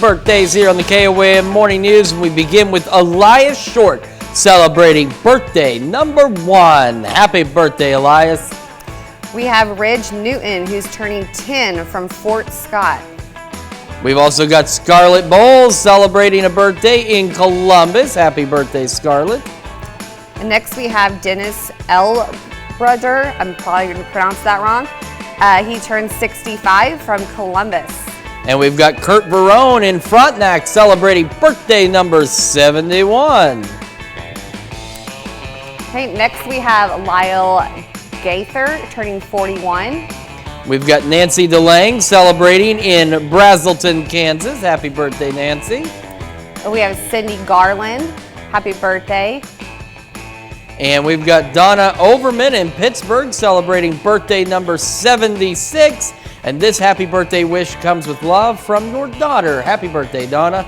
Birthdays here on the KOAM Morning News, and we begin with Elias Short celebrating birthday number 1. Happy birthday, Elias. We have Ridge Newton, who's turning 10 from Fort Scott. We've also got Scarlett Bowles celebrating a birthday in Columbus. Happy birthday, Scarlett. And next we have Dennis L. Brother. I'm probably going to pronounce that wrong. He turns 65 from Columbus. And we've got Kurt Verone in Frontenac celebrating birthday number 71. Okay, next we have Lyle Gaither turning 41. We've got Nancy DeLange celebrating in Brazelton, Kansas. Happy birthday, Nancy. And we have Cindy Garland. Happy birthday. And we've got Donna Overman in Pittsburgh celebrating birthday number 76. And this happy birthday wish comes with love from your daughter. Happy birthday, Donna.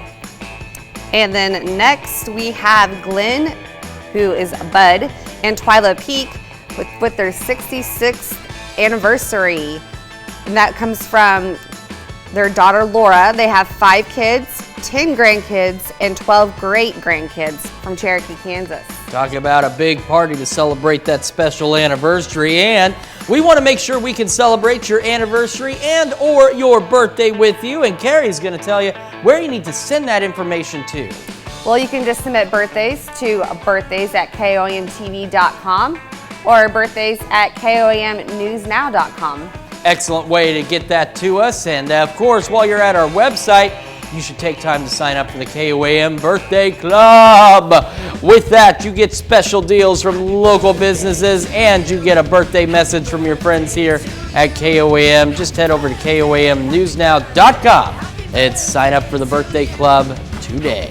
And then next we have Glenn, who is Bud, and Twyla Peak with their 66th anniversary. And that comes from their daughter Laura. They have 5 kids, 10 grandkids, and 12 great-grandkids from Cherokee, Kansas. Talk about a big party to celebrate that special anniversary, and we want to make sure we can celebrate your anniversary and or your birthday with you, and Carrie's going to tell you where you need to send that information to. Well, you can just submit birthdays to birthdays@koamtv.com or birthdays@koamnewsnow.com. Excellent way to get that to us, and of course, while you're at our website, you should take time to sign up for the KOAM Birthday Club. With that, you get special deals from local businesses and you get a birthday message from your friends here at KOAM. Just head over to KOAMnewsnow.com and sign up for the Birthday Club today.